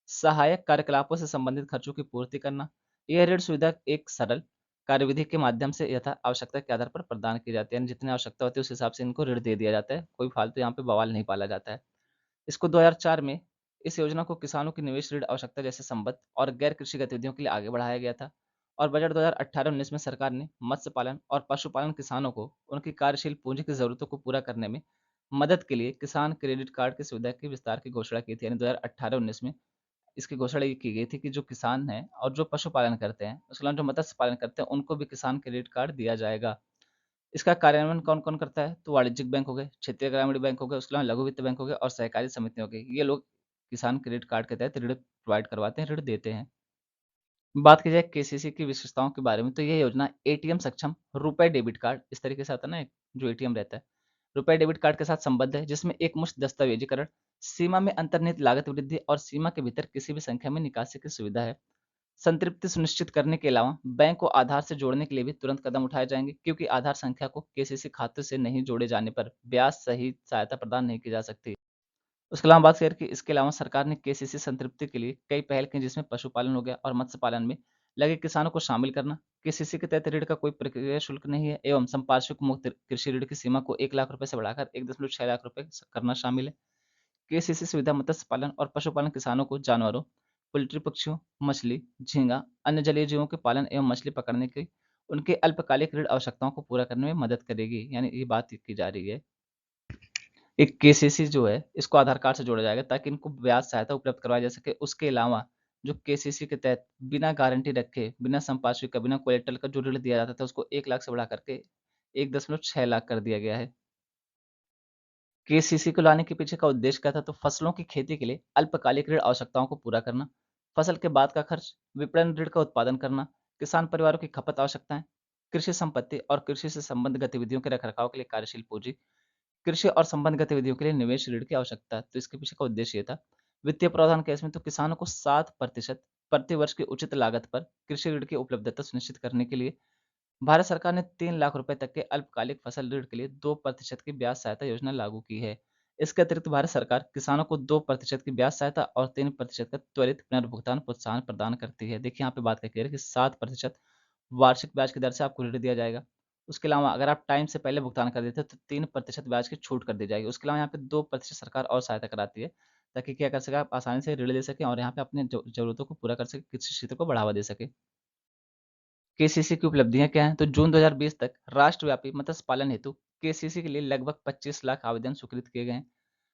सहायक कार्यकलापों से संबंधित खर्चों की पूर्ति करना। यह ऋण सुविधा एक सरल कार्यविधि के माध्यम से यथा आवश्यकता के आधार पर प्रदान की जाती है, यानी जितनी आवश्यकता होती है उस हिसाब से इनको ऋण दे दिया जाता है। कोई फालतू यहाँ पे बवाल नहीं पाला जाता है। इसको 2004 में इस योजना को किसानों की निवेश ऋण आवश्यकता जैसे संबद्ध और गैर कृषि गतिविधियों के लिए आगे बढ़ाया गया था। और बजट 2018-19 में सरकार ने मत्स्य पालन और पशुपालन किसानों को उनकी कार्यशील पूंजी की जरूरतों को पूरा करने में मदद के लिए किसान क्रेडिट कार्ड की सुविधा के विस्तार की घोषणा की थी, यानी 2018-19 में इसकी घोषणा ये की गई थी कि जो किसान हैं और जो पशुपालन करते हैं, उसके अलावा जो मत्स्य पालन करते हैं, उनको भी किसान क्रेडिट कार्ड दिया जाएगा। इसका कार्यान्वयन कौन-कौन करता है? तो वाणिज्यिक बैंक हो गए, क्षेत्रीय ग्रामीण बैंक हो गए, उसके अलावा लघु वित्त बैंक हो गए और सहकारी समिति हो गई। ये लोग किसान क्रेडिट कार्ड के तहत ऋण प्रोवाइड करवाते हैं, ऋण देते हैं। बात की जाए केसीसी की विशेषताओं के बारे में, तो ये योजना एटीएम सक्षम रुपए डेबिट कार्ड, इस तरीके से आता है ना एक जो एटीएम रहता है, रुपए डेबिट कार्ड के साथ संबद्ध है, जिसमें एकमुश्त दस्तावेजीकरण, सीमा में अंतर्निहित लागत वृद्धि और सीमा के भीतर किसी भी संख्या में निकासी की सुविधा है। संतृप्ति सुनिश्चित करने के अलावा बैंक को आधार से जोड़ने के लिए भी तुरंत कदम उठाए जाएंगे, क्योंकि आधार संख्या को केसीसी खाते से नहीं जोड़े जाने पर ब्याज सहित सहायता प्रदान नहीं की जा सकती। उसके अलावा बात करें कि इसके अलावा सरकार ने केसीसी संतृप्ति के लिए कई पहल की, जिसमें पशुपालन हो गया और मत्स्य पालन में लगे किसानों को शामिल करना। केसीसी के तहत ऋण का कोई प्रक्रिया शुल्क नहीं है एवं संपार्श्विक मुक्त कृषि ऋण की सीमा को 1 लाख रुपए से बढ़ाकर 1.6 लाख रुपए करना शामिल है। केसीसी सुविधा मत्स्य पालन और पशुपालन किसानों को जानवरों, पोल्ट्री पक्षियों, मछली, झींगा, अन्य जलीय जीवों के पालन एवं मछली पकड़ने की उनके अल्पकालिक ऋण आवश्यकताओं को पूरा करने में मदद करेगी। यानी ये बात की जा रही है। एक केसीसी जो है इसको आधार कार्ड से जोड़ा जाएगा ताकि इनको ब्याज सहायता उपलब्ध करवाई जा सके। उसके अलावा जो केसीसी के तहत बिना गारंटी रखे, बिना संपार्श्विक का, बिना कोलेटरल का जो ऋण दिया जाता था उसको 1 लाख से बढ़ा करके 1.6 लाख कर दिया गया है। केसीसी को लाने के पीछे का उद्देश्य क्या था? तो फसलों की खेती के लिए अल्पकालिक ऋण आवश्यकताओं को पूरा करना, फसल के बाद का खर्च, विपणन ऋण का उत्पादन करना, किसान परिवारों की खपत आवश्यकताएं, कृषि संपत्ति और कृषि से संबंधित गतिविधियों के रखरखाव के लिए कार्यशील पूंजी, कृषि और संबंध गतिविधियों के लिए निवेश ऋण की आवश्यकता। तो इसके पीछे का उद्देश्य ये था। वित्तीय प्रावधान केस में तो किसानों को 7% प्रति वर्ष की उचित लागत पर कृषि ऋण की उपलब्धता सुनिश्चित करने के लिए भारत सरकार ने 3 लाख रुपए तक के अल्पकालिक फसल ऋण के लिए 2% की ब्याज सहायता योजना लागू की है। इसके अतिरिक्त भारत सरकार किसानों को 2% की ब्याज सहायता और 3% का त्वरित पुनर्भुगतान प्रोत्साहन प्रदान करती है। देखिए यहाँ पे बात करके कि 7% वार्षिक ब्याज की दर से आपको ऋण दिया जाएगा। उसके अलावा अगर आप टाइम से पहले भुगतान कर देते हैं तो 3% ब्याज की छूट कर दी जाएगी। उसके अलावा यहाँ पे 2% सरकार और सहायता कराती है ताकि क्या कर सके, आप आसानी से ऋण ले सकें और यहाँ पे अपने जरूरतों को पूरा कर सके, कृषि क्षेत्र को बढ़ावा दे सके। केसीसी की उपलब्धियां क्या हैं? तो जून 2020 तक राष्ट्रव्यापी मत्स्य पालन हेतु केसीसी के लिए लगभग 25 लाख आवेदन स्वीकृत किए गए हैं।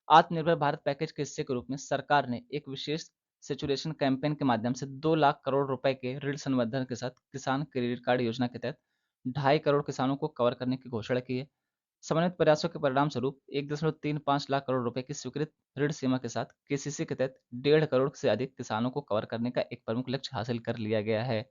आत्मनिर्भर भारत पैकेज के हिस्से के रूप में सरकार ने एक विशेष सेचुरेशन कैंपेन के माध्यम से 2 लाख करोड़ रुपए के ऋण संवर्धन के साथ किसान क्रेडिट कार्ड योजना के तहत 2.5 करोड़ किसानों को कवर करने की घोषणा की है। समन्वित प्रयासों के परिणाम स्वरूप 1.35 लाख करोड़ रुपए की स्वीकृत ऋण सीमा के साथ केसीसी के तहत 1.5 करोड़ से अधिक किसानों को कवर करने का एक प्रमुख लक्ष्य हासिल कर लिया गया है।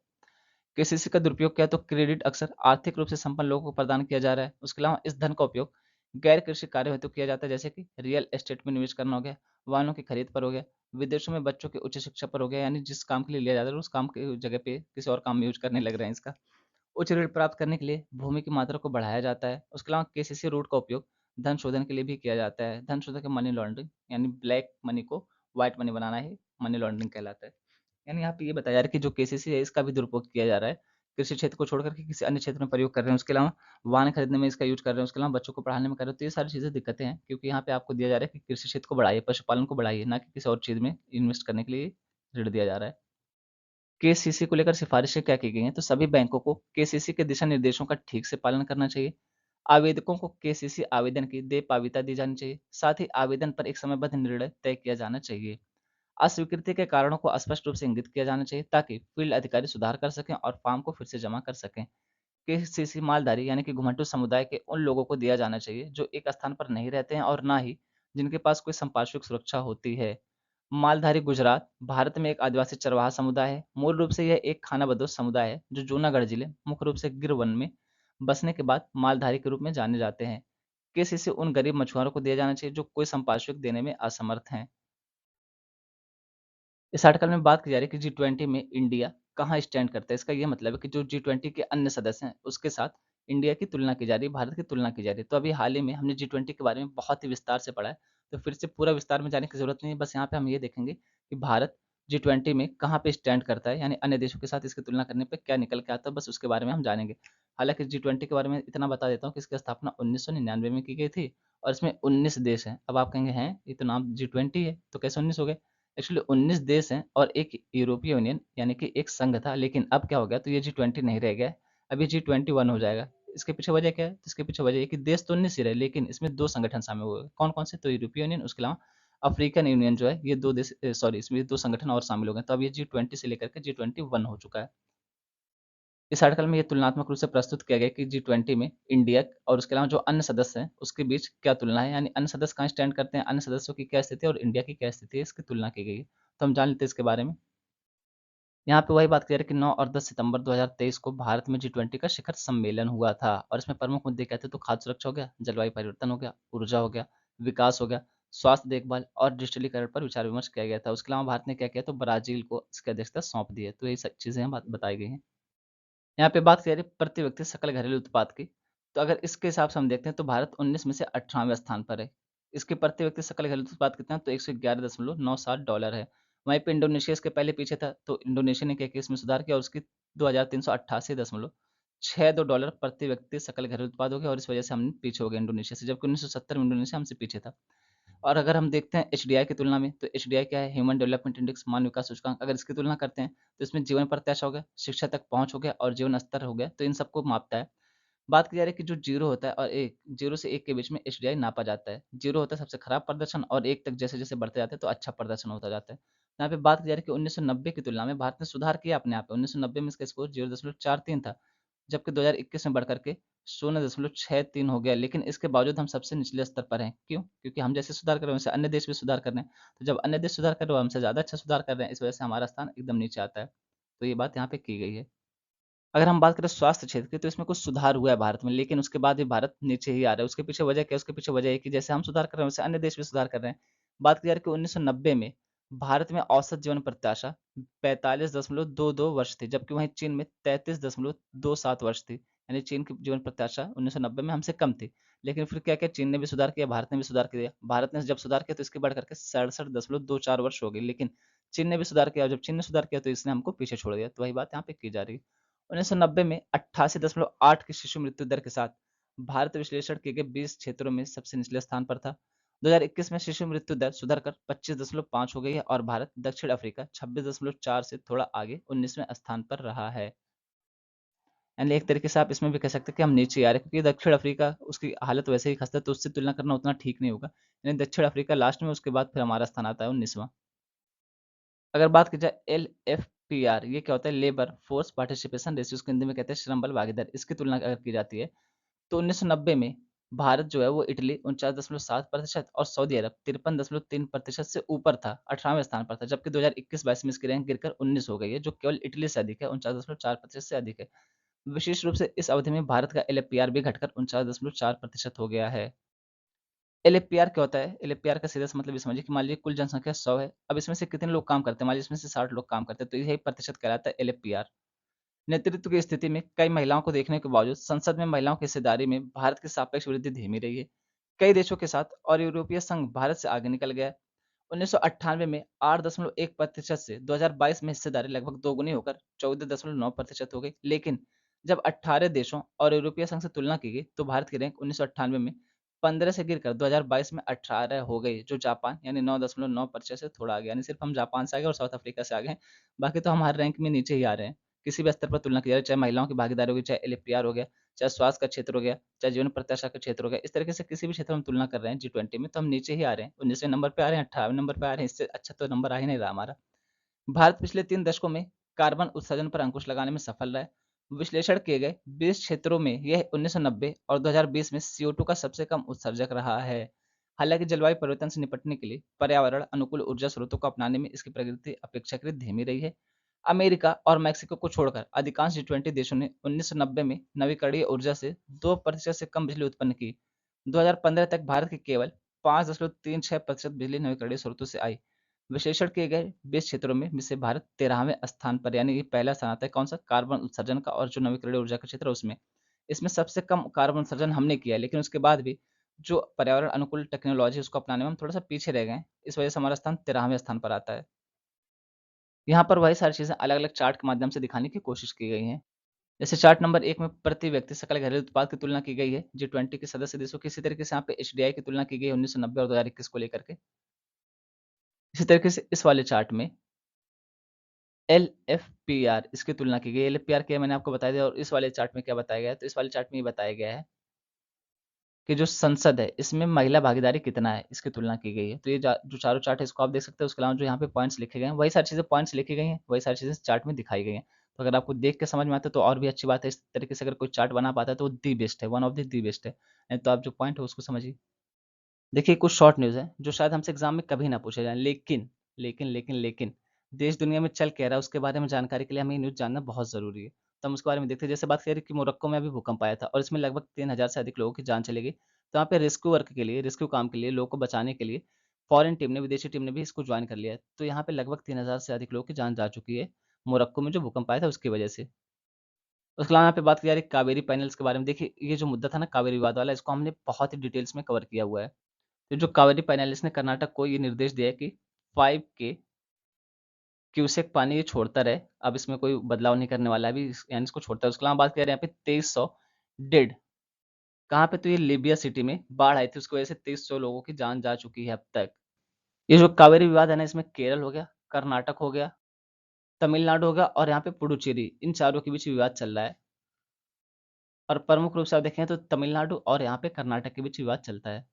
केसीसी का दुरुपयोग क्या है? तो क्रेडिट अक्सर आर्थिक रूप से संपन्न लोगों को प्रदान किया जा रहा है। उसके अलावा इस धन का उपयोग गैर कृषि कार्यों हेतु किया जाता है, जैसे कि रियल एस्टेट में निवेश करना हो गया, वाहनों की खरीद पर हो गया, विदेशों में बच्चों की उच्च शिक्षा पर हो गया। यानी जिस काम के लिए लिया जाता है उस काम की जगह पे किसी और काम में यूज करने लग रहे हैं इसका। उच्च ऋण प्राप्त करने के लिए भूमि की मात्रा को बढ़ाया जाता है। उसके अलावा केसीसी रूट का उपयोग धन शोधन के लिए भी किया जाता है। धन शोधन के मनी लॉन्ड्रिंग यानी ब्लैक मनी को व्हाइट मनी बनाना ही मनी लॉन्ड्रिंग कहलाता है। यानी यहाँ पे ये बताया जा रहा है कि जो केसीसी है इसका भी दुरुपयोग किया जा रहा है। कृषि क्षेत्र को छोड़ कर के किसी अन्य क्षेत्र में प्रयोग कर रहे हैं। उसके अलावा वाहन खरीदने में इसका यूज कर रहे हैं। उसके अलावा बच्चों को पढ़ाने में कर रहे हैं। तो ये सारी चीज़ें दिक्कतें हैं, क्योंकि यहाँ पे आपको दिया जा रहा है कि कृषि क्षेत्र को बढ़ाइए, पशुपालन को बढ़ाइए, ना कि किसी और चीज़ में इन्वेस्ट करने के लिए ऋण दिया जा रहा है। केसीसी को लेकर सिफारिशें क्या की गई हैं? तो सभी बैंकों को केसीसी के दिशा निर्देशों का ठीक से पालन करना चाहिए। आवेदकों को केसीसी आवेदन की देय पावती दी जानी चाहिए। साथ ही आवेदन पर एक समयबद्ध निर्णय तय किया जाना चाहिए। अस्वीकृति के कारणों को स्पष्ट रूप से इंगित किया जाना चाहिए ताकि फील्ड अधिकारी सुधार कर सकें और फॉर्म को फिर से जमा कर सकें। केसीसी मालधारी यानी कि घुमंटू समुदाय के उन लोगों को दिया जाना चाहिए जो एक स्थान पर नहीं रहते हैं और ना ही जिनके पास कोई संपार्श्विक सुरक्षा होती है। मालधारी गुजरात भारत में एक आदिवासी चरवाहा समुदाय है। मूल रूप से यह एक खानाबदोश समुदाय है जो जूनागढ़ जिले, मुख्य रूप से गिर वन में बसने के बाद मालधारी के रूप में जाने जाते हैं। केसीसी उन गरीब मछुआरों को दिया जाना चाहिए जो कोई संपार्श्विक देने में असमर्थ हैं। इस आर्टिकल में बात की जा रही है कि G20 में इंडिया कहाँ स्टैंड करता है। इसका ये मतलब है कि जो G20 के अन्य सदस्य हैं उसके साथ इंडिया की तुलना की जा रही है, भारत की तुलना की जा रही है। तो अभी हाल ही में हमने G20 के बारे में बहुत ही विस्तार से पढ़ा है, तो फिर से पूरा विस्तार में जाने की जरूरत नहीं है। बस यहाँ पे हम ये देखेंगे कि भारत G20 में कहाँ पे स्टैंड करता है, यानी अन्य देशों के साथ इसकी तुलना करने पर क्या निकल के आता है, बस उसके बारे में हम जानेंगे। हालांकि G20 के बारे में इतना बता देता हूँ कि इसकी स्थापना 1999 में की गई थी और इसमें 19 देश हैं। अब आप कहेंगे हैं ये तो नाम G20 है तो कैसे 19 हो गए? एक्चुअली 19 देश हैं और एक यूरोपीय यूनियन यानी कि एक संघ था, लेकिन अब क्या हो गया, तो ये G20 नहीं रह गया है, अब ये G21 हो जाएगा। इसके पीछे वजह क्या है? तो इसके पीछे वजह ये कि देश तो 19 ही रहे लेकिन इसमें 2 संगठन शामिल हुए। कौन-कौन से? तो यूरोपीय यूनियन, उसके अलावा अफ्रीकन यूनियन जो है, ये 2 देश सॉरी इसमें 2 संगठन और शामिल हो गए। तो अब ये G20 से लेकर के G21 हो चुका है। इस आर्टिकल में ये तुलनात्मक रूप से प्रस्तुत किया गया कि G20 में इंडिया और उसके अलावा जो अन्य सदस्य हैं उसके बीच क्या तुलना है, यानी अन्य सदस्य कहाँ स्टैंड करते हैं, अन्य सदस्यों की क्या स्थिति है और इंडिया की क्या स्थिति है, इसकी तुलना की गई है। तो हम जान लेते हैं इसके बारे में। यहाँ पे वही बात कह रहे हैं कि 9 और 10 सितंबर 2023 को भारत में G20 का शिखर सम्मेलन हुआ था और इसमें प्रमुख मुद्दे क्या थे? तो खाद्य सुरक्षा हो गया, जलवायु परिवर्तन हो गया, ऊर्जा हो गया, विकास हो गया, स्वास्थ्य देखभाल और डिजिटलीकरण पर विचार विमर्श किया गया था। उसके अलावा भारत ने क्या किया? तो ब्राजील को इसकी अध्यक्षता सौंप दी है। तो ये सब चीजें बताई गई हैं। यहाँ पे बात करें प्रति व्यक्ति सकल घरेलू उत्पाद की, तो अगर इसके हिसाब से हम देखते हैं तो भारत 19 में से 18वें स्थान पर है। इसके प्रति व्यक्ति सकल घरेलू उत्पाद कितना है? तो $111.97 है। वहीं पे इंडोनेशिया इसके पहले पीछे था, तो इंडोनेशिया ने क्या किया? इसमें सुधार किया और उसकी $2388.62 प्रति व्यक्ति सकल घरेलू उत्पाद हो गया और इस वजह से हम पीछे हो गए इंडोनेशिया से, जबकि 1970 में इंडोनेशिया हमसे पीछे था। और अगर हम देखते हैं एचडीआई की तुलना में, तो एचडीआई क्या है? ह्यूमन डेवलपमेंट इंडेक्स, मानव विकास सूचकांक। अगर इसकी तुलना करते हैं, तो इसमें जीवन प्रत्याशा हो गया, शिक्षा तक पहुँच हो गया और जीवन स्तर हो गया, तो इन सबको मापता है। बात की जा रही है कि जो 0 होता है और 1, 0 से 1 के बीच में एचडीआई नापा जाता है। 0 होता है सबसे खराब प्रदर्शन और 1 तक जैसे-जैसे बढ़ते जाते हैं तो अच्छा प्रदर्शन होता जाता है। यहाँ पे बात की जा रही है कि 1990 की तुलना में भारत ने सुधार किया अपने आप में। 1990 में इसका स्कोर 0.43 था, जबकि 2021 में बढ़ कर के 0.63 हो गया। लेकिन इसके बावजूद हम सबसे निचले स्तर पर हैं। क्यों? क्योंकि हम जैसे सुधार कर रहे हैं वैसे अन्य देश भी सुधार कर रहे हैं। तो जब अन्य देश सुधार कर रहे हैं, वो हमसे ज़्यादा अच्छा सुधार कर रहे हैं, इस वजह से हमारा स्थान एकदम नीचे आता है। तो ये बात यहाँ पे की गई है। अगर हम बात करें स्वास्थ्य क्षेत्र की, तो इसमें कुछ सुधार हुआ है भारत में, लेकिन उसके बाद भी भारत नीचे ही आ रहा है। उसके पीछे वजह क्या है? उसके पीछे वजह है कि जैसे हम सुधार कर रहे हैं, वैसे अन्य देश भी सुधार कर रहे हैं। बात की जा रही है कि 1990 में भारत में औसत जीवन प्रत्याशा 45.22 वर्ष थी, जबकि वहीं चीन में 33.27 वर्ष थी। यानी चीन की जीवन प्रत्याशा 1990 में हमसे कम थी। लेकिन फिर क्या-क्या चीन ने भी सुधार किया, भारत ने भी सुधार किया। भारत ने जब सुधार किया तो इसकी बढ़ करके 67.24 वर्ष हो गई। लेकिन चीन ने भी सुधार किया और जब चीन ने सुधार किया तो इसने हमको पीछे छोड़ दिया। तो वही बात यहाँ पे की जा रही है। 1990 में 88.8 की शिशु मृत्यु दर के साथ भारत विश्लेषण किए गए 20 क्षेत्रों में सबसे निचले स्थान पर था। 2021 में शिशु मृत्यु दर सुधरकर 25.5 हो गई है और भारत दक्षिण अफ्रीका 26.4 से थोड़ा आगे 19वें स्थान पर रहा है। यानी एक तरीके से आप इसमें भी कह सकते हैं कि हम नीचे आ रहे हैं, क्योंकि दक्षिण अफ्रीका उसकी हालत वैसे ही खस्ता है, तो उससे तुलना करना उतना ठीक नहीं होगा। यानी दक्षिण अफ्रीका लास्ट में, उसके बाद फिर हमारा स्थान आता है 19वां। अगर बात की जाए एलएफपीआर, ये क्या होता है? लेबर फोर्स पार्टिसिपेशन रेशियो, इसको हिंदी में कहते हैं श्रम बल भागीदारी। इसकी तुलना अगर की जाती है, तो 1990 में भारत जो है वो इटली 49.7% और सऊदी अरब 53.3% से ऊपर था, 18वें स्थान पर था। जबकि 2021-22 में इसकी रैंक गिरकर 19 हो गई है, जो केवल इटली से अधिक है, 49.4% से अधिक है। विशेष रूप से इस अवधि में भारत का एलएफपीआर भी घटकर 49.4% हो गया है। एलएफपीआर क्या होता है? एलएफपीआर का सीधा सा मतलब ये समझिए कि मान लीजिए कुल जनसंख्या 100 है। अब इसमें से कितने लोग काम करते हैं? मान लीजिए इसमें से 60 लोग काम करते हैं, तो यही प्रतिशत कहलाता है एलएफपीआर। नेतृत्व की स्थिति में कई महिलाओं को देखने के बावजूद संसद में महिलाओं की हिस्सेदारी में भारत की सापेक्ष वृद्धि धीमी रही है। कई देशों के साथ और यूरोपीय संघ भारत से आगे निकल गया है। 1998 में 8.1% से 2022 में हिस्सेदारी लगभग दोगुनी होकर 14.9% हो गई। लेकिन जब 18 देशों और यूरोपीय संघ से तुलना की गई, तो भारत की रैंक 1998 में 15 से गिरकर 2022 में 18 हो गई, जो जापान यानी 9.9% से थोड़ा आगे। यानी सिर्फ हम जापान से आगे और साउथ अफ्रीका से आगे हैं। बाकी तो हमारे रैंक में नीचे ही आ रहे हैं। किसी भी स्तर पर तुलना की जाए, चाहे महिलाओं की भागीदारी होगी, चाहे एलएफपीआर हो गया, चाहे स्वास्थ्य का क्षेत्र हो गया, चाहे जीवन प्रत्याशा का क्षेत्र हो गया। इस तरीके से किसी भी क्षेत्र में हम तुलना कर रहे हैं G20 में, तो हम नीचे ही आ रहे हैं। 19वें नंबर पे आ रहे हैं, 18वें नंबर पे आ रहे हैं। इससे अच्छा तो नंबर आ ही नहीं रहा हमारा। भारत पिछले 3 दशकों में कार्बन उत्सर्जन पर अंकुश लगाने में सफल रहा है। विश्लेषण किए गए 20 क्षेत्रों में यह 1990 और 2020 में CO2 का सबसे कम उत्सर्जक रहा है। हालांकि जलवायु परिवर्तन से निपटने के लिए पर्यावरण अनुकूल ऊर्जा स्रोतों को अपनाने में इसकी प्रगति अपेक्षाकृत धीमी रही है। अमेरिका और मैक्सिको को छोड़कर अधिकांश G20 देशों ने 1990 में नवीकरणीय ऊर्जा से 2% से कम बिजली उत्पन्न की। 2015 तक भारत की केवल 5.36% बिजली नवीकरणीय स्रोतों से आई। विश्लेषण किए गए 20 क्षेत्रों में से भारत 13वें स्थान पर, यानी कि पहला स्थान आता है कौन सा? कार्बन उत्सर्जन का, और जो नवीकरणीय ऊर्जा का क्षेत्र है उसमें। इसमें सबसे कम कार्बन उत्सर्जन हमने किया है, लेकिन उसके बाद भी जो पर्यावरण अनुकूल टेक्नोलॉजी है उसको अपनाने में हम थोड़ा सा पीछे रह गए हैं। इस वजह से हमारा स्थान 13वें स्थान पर आता है। यहाँ पर वही सारी चीजें अलग अलग चार्ट के माध्यम से दिखाने की कोशिश की गई हैं। जैसे चार्ट नंबर 1 में प्रति व्यक्ति सकल घरेलू उत्पाद की तुलना की गई है G20 के सदस्य देशों की। इसी तरीके से यहाँ पे एचडीआई की तुलना की गई है 1990 और 2021 को लेकर के। इसी तरीके से इस वाले चार्ट में एलएफपीआर, इसकी तुलना की गई। एलएफपीआर क्या है मैंने आपको बता दिया, और इस वाले चार्ट में क्या बताया गया है? तो इस वाले चार्ट में ये बताया गया है कि जो संसद है इसमें महिला भागीदारी कितना है, इसकी तुलना की गई है। तो ये जो चारों चार्ट है इसको आप देख सकते हैं। उसके अलावा जो यहाँ पे पॉइंट्स लिखे गए हैं, वही सारी चीजें पॉइंट्स लिखी गई हैं, वही सारी चीजें चार्ट में दिखाई गई हैं। तो अगर आपको देख के समझ में आता है तो और भी अच्छी बात है। इस तरीके से अगर कोई चार्ट बना पाता है तो वो दी बेस्ट है, वन ऑफ दी बेस्ट है। नहीं तो आप जो पॉइंट है उसको समझिए। देखिए कुछ शॉर्ट न्यूज़ है जो शायद हमसे एग्जाम में कभी ना पूछे जाए, लेकिन देश दुनिया में चल क्या रहा है उसके बारे में जानकारी के लिए हमें ये न्यूज़ जानना बहुत ज़रूरी है। तो हम उसके बारे में देखते हैं। जैसे बात करें कि मोरक्को में अभी भूकंप आया था और इसमें लगभग 3000 से अधिक लोगों की जान चली गई। तो वहाँ पे रेस्क्यू वर्क के लिए, रेस्क्यू काम के लिए, लोगों को बचाने के लिए फॉरेन टीम ने, विदेशी टीम ने भी इसको ज्वाइन कर लिया है। तो यहाँ पे लगभग 3000 से अधिक लोगों की जान जा चुकी है मोरक्को में जो भूकंप आया था उसकी वजह से। उसके अलावा यहाँ पे बात की जा रही है कावेरी पैनल्स के बारे में। देखिए ये जो मुद्दा था ना कावेरी विवाद वाला, इसको हमने बहुत ही डिटेल्स में कवर किया हुआ है। तो जो कावेरी पैनलिस्ट ने कर्नाटक को ये निर्देश दिया है कि 5 के क्यूसेक पानी ये छोड़ता रहे, अब इसमें कोई बदलाव नहीं करने वाला है अभी, यानी इसको छोड़ता है। उसके अलावा बात करें यहाँ पे 2300 डेड, कहाँ पे? तो ये लीबिया सिटी में बाढ़ आई थी, उसकी वजह से 2300 लोगों की जान जा चुकी है अब तक। ये जो कावेरी विवाद है ना, इसमें केरल हो गया, कर्नाटक हो गया, तमिलनाडु हो गया और यहाँ पे पुडुचेरी, इन चारों के बीच विवाद चल रहा है। और प्रमुख रूप से आप देखें तो तमिलनाडु और यहाँ पे कर्नाटक के बीच विवाद चलता है।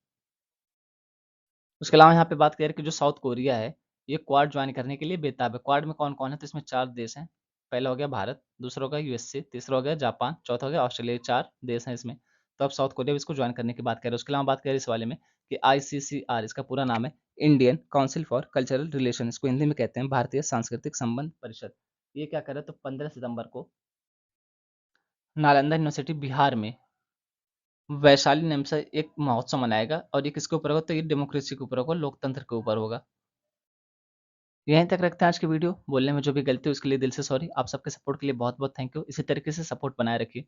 उसके अलावा यहाँ पे बात करें कि जो साउथ कोरिया है, ये क्वाड ज्वाइन करने के लिए बेताब है। क्वाड में कौन कौन है? तो इसमें 4 देश हैं। पहला हो गया भारत, दूसरा हो गया यूएसए, तीसरा हो गया जापान, चौथा हो गया ऑस्ट्रेलिया। 4 देश हैं इसमें। तो अब साउथ कोरिया भी इसको ज्वाइन करने की बात कर रहे हैं। उसके अलावा बात करें इस वाले में कि आईसीसीआर, इसका पूरा नाम है Indian council for cultural relation, इसको हिंदी में कहते हैं भारतीय सांस्कृतिक संबंध परिषद। ये क्या कर रहा है? तो 15 सितंबर को नालंदा यूनिवर्सिटी बिहार में वैशाली नाम से एक महोत्सव मनाएगा, और ये किसके ऊपर होगा? तो ये डेमोक्रेसी के ऊपर होगा, लोकतंत्र के ऊपर होगा। यहीं तक रखते हैं आज की वीडियो। बोलने में जो भी गलती हुई उसके लिए दिल से सॉरी। आप सबके सपोर्ट के लिए बहुत बहुत थैंक यू। इसी तरीके से सपोर्ट बनाए रखिए।